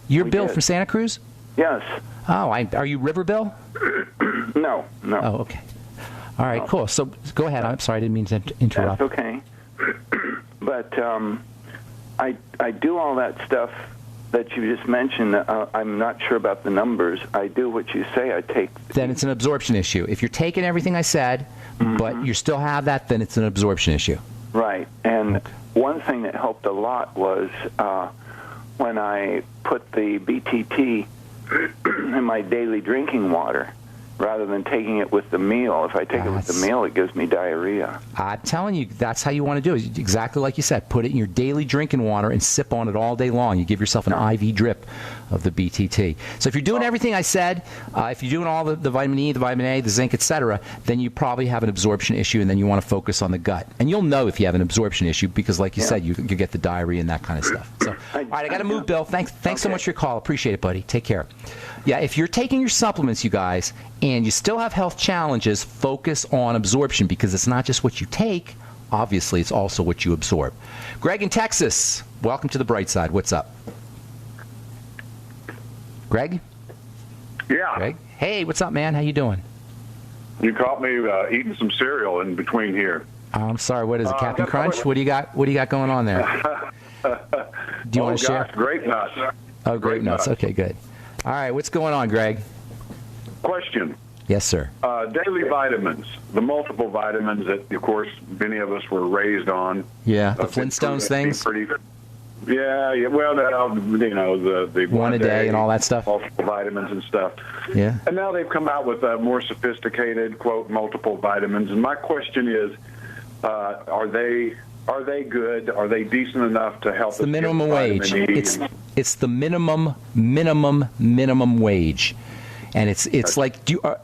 You're Bill from Santa Cruz? Yes. Oh, are you River Bill? No. Oh, okay. All right, cool. So go ahead. I'm sorry, I didn't mean to interrupt. That's okay. But I do all that stuff that you just mentioned. I'm not sure about the numbers. I do what you say. I take. Then it's an absorption issue. If you're taking everything I said, but you still have that, then it's an absorption issue. Right. And one thing that helped a lot was when I put the BTT in my daily drinking water, rather than taking it with the meal. If I take it with the meal, it gives me diarrhea. I'm telling you, that's how you want to do it. Exactly like you said. Put it in your daily drinking water and sip on it all day long. You give yourself an IV drip of the BTT. So if you're doing everything I said, if you're doing all the vitamin E, the vitamin A, the zinc, etc., then you probably have an absorption issue, and then you want to focus on the gut. And you'll know if you have an absorption issue because, like you said, you get the diarrhea and that kind of stuff. So, all right, I got to move, Bill. Thanks so much for your call. Appreciate it, buddy. Take care. Yeah, if you're taking your supplements, you guys, and you still have health challenges, focus on absorption because it's not just what you take. Obviously, it's also what you absorb. Greg in Texas, welcome to the bright side. What's up? Greg? Yeah. Greg? Hey, what's up, man? How you doing? You caught me eating some cereal in between here. I'm sorry. What is it, Captain Crunch? What do you got? What do you got going on there? Do you want to share? Grape nuts. Oh, grape nuts. Okay, good. All right, what's going on, Greg? Question. Yes, sir. Daily vitamins, the multiple vitamins that, of course, many of us were raised on. Yeah, the Flintstones things. Yeah. Well, the one a day and all that stuff. Multiple vitamins and stuff. Yeah. And now they've come out with more sophisticated, quote, multiple vitamins. And my question is, are they good? Are they decent enough to help? It's the minimum wage. It's the minimum wage. And it's like,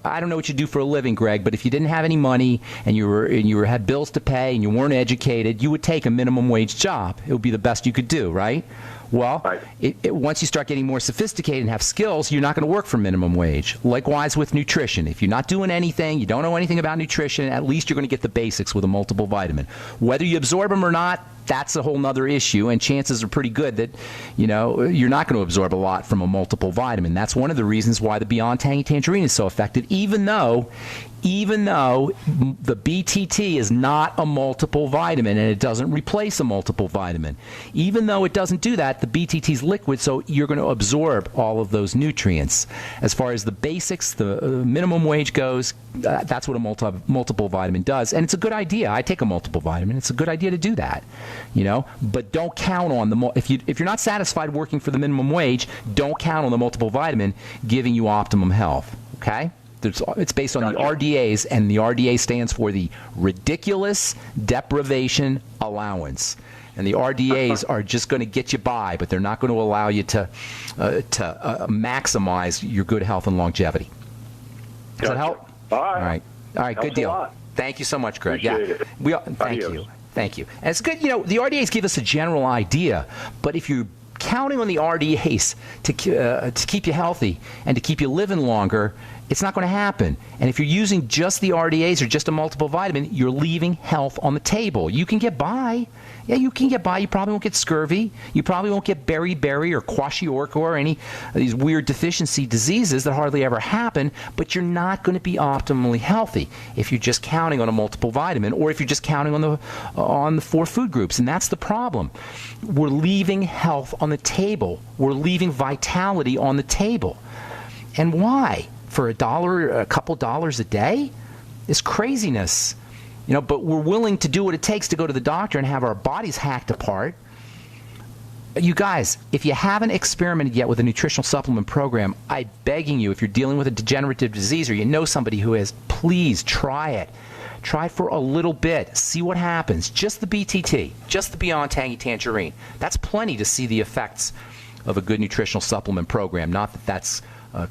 I don't know what you do for a living, Greg, but if you didn't have any money and you had bills to pay and you weren't educated, you would take a minimum wage job. It would be the best you could do, right? Well, once you start getting more sophisticated and have skills, you're not going to work for minimum wage. Likewise with nutrition. If you're not doing anything, you don't know anything about nutrition, at least you're going to get the basics with a multiple vitamin. Whether you absorb them or not, that's a whole nother issue, and chances are pretty good that, you're not going to absorb a lot from a multiple vitamin. That's one of the reasons why the Beyond Tangy Tangerine is so effective, even though the BTT is not a multiple vitamin and it doesn't replace a multiple vitamin. Even though it doesn't do that, the BTT is liquid, so you're going to absorb all of those nutrients. As far as the basics, the minimum wage goes, that's what a multiple vitamin does. And it's a good idea. I take a multiple vitamin. It's a good idea to do that, But don't count on if you're not satisfied working for the minimum wage, don't count on the multiple vitamin giving you optimum health, okay? It's based on the RDAs, and the RDA stands for the Ridiculous Deprivation Allowance. And the RDAs are just going to get you by, but they're not going to allow you to maximize your good health and longevity. Does that help? All right. All right. Good deal. Thank you so much, Greg. Appreciate it. Thank you. And it's good. The RDAs give us a general idea, but if you're counting on the RDAs to keep you healthy and to keep you living longer, it's not going to happen. And if you're using just the RDAs or just a multiple vitamin, you're leaving health on the table. You can get by. Yeah, you can get by. You probably won't get scurvy. You probably won't get beriberi or kwashiorkor or any of these weird deficiency diseases that hardly ever happen, but you're not going to be optimally healthy if you're just counting on a multiple vitamin or if you're just counting on the 4 food groups. And that's the problem. We're leaving health on the table. We're leaving vitality on the table. And why? For a couple dollars a day? It's craziness. But we're willing to do what it takes to go to the doctor and have our bodies hacked apart. You guys, if you haven't experimented yet with a nutritional supplement program, I'm begging you, if you're dealing with a degenerative disease or you know somebody who is, please try it. Try it for a little bit. See what happens. Just the BTT, just the Beyond Tangy Tangerine. That's plenty to see the effects of a good nutritional supplement program. Not that that's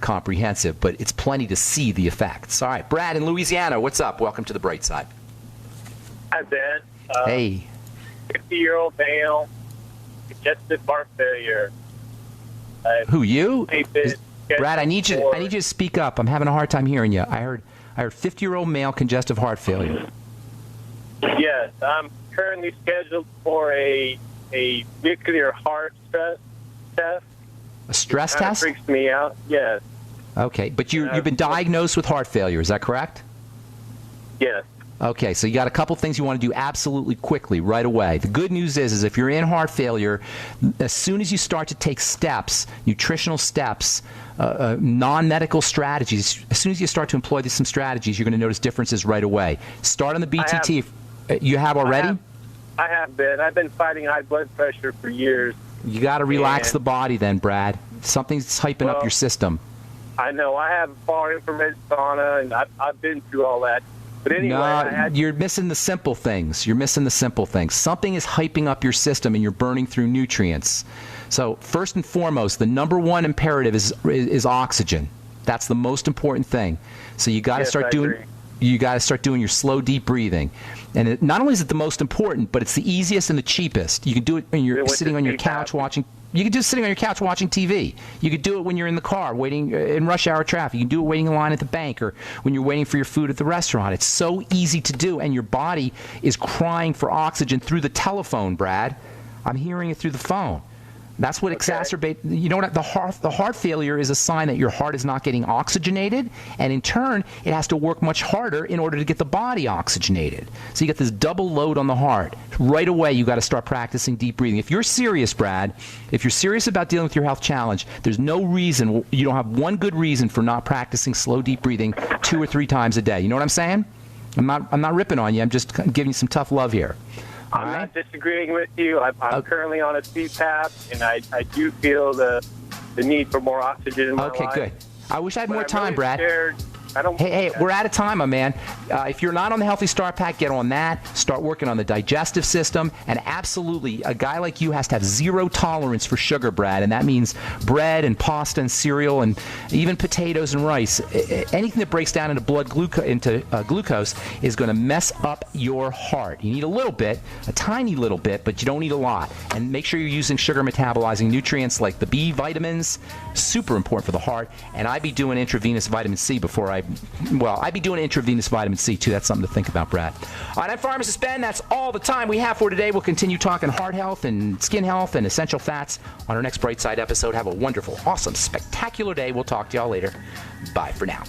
comprehensive, but it's plenty to see the effects. All right, Brad in Louisiana, what's up? Welcome to the bright side. Hi, Ben. Hey. 50-year-old male, congestive heart failure. Who, you? Brad, I need you to speak up. I'm having a hard time hearing you. I heard 50-year-old male congestive heart failure. Yes, I'm currently scheduled for a nuclear heart stress test. A stress Kinda test? freaks me out. Yes. Okay, but you've been diagnosed with heart failure. Is that correct? Yes. Okay, so you got a couple things you want to do absolutely quickly, right away. The good news is if you're in heart failure, as soon as you start to take steps, nutritional steps, non-medical strategies, as soon as you start to employ some strategies, you're going to notice differences right away. Start on the BTT. You have already? I have been. I've been fighting high blood pressure for years. You got to relax the body then, Brad. Something's hyping up your system. I know. I have far infrared sauna, and I've been through all that. But anyway, No, you're missing the simple things. You're missing the simple things. Something is hyping up your system, and you're burning through nutrients. So first and foremost, the number one imperative is oxygen. That's the most important thing. So you got to start doing. Agree. You got to start doing your slow, deep breathing. And not only is it the most important, but it's the easiest and the cheapest. You can do it when you're sitting on your couch watching. You can do it sitting on your couch watching TV. You could do it when you're in the car waiting in rush hour traffic. You can do it waiting in line at the bank or when you're waiting for your food at the restaurant. It's so easy to do, and your body is crying for oxygen through the telephone, Brad. I'm hearing it through the phone. That's what exacerbates. You know what? The heart failure is a sign that your heart is not getting oxygenated, and in turn, it has to work much harder in order to get the body oxygenated. So you get this double load on the heart. Right away, you got to start practicing deep breathing. If you're serious, Brad, if you're serious about dealing with your health challenge, there's no reason. You don't have one good reason for not practicing slow, deep breathing 2 or 3 times a day. You know what I'm saying? I'm not ripping on you. I'm just giving you some tough love here. I'm not disagreeing with you. I'm currently on a CPAP, and I do feel the need for more oxygen in my life. Okay, good. I wish I had more time, really Brad. scared. Hey, we're out of time, my man. If you're not on the Healthy Start Pack, get on that. Start working on the digestive system. And absolutely, a guy like you has to have zero tolerance for sugar, Brad. And that means bread and pasta and cereal and even potatoes and rice. Anything that breaks down into glucose is going to mess up your heart. You need a little bit, a tiny little bit, but you don't need a lot. And make sure you're using sugar-metabolizing nutrients like the B vitamins. Super important for the heart. And I'd be doing intravenous vitamin C before I'd be doing intravenous vitamin C, too. That's something to think about, Brad. All right, I'm Pharmacist Ben. That's all the time we have for today. We'll continue talking heart health and skin health and essential fats on our next Bright Side episode. Have a wonderful, awesome, spectacular day. We'll talk to y'all later. Bye for now.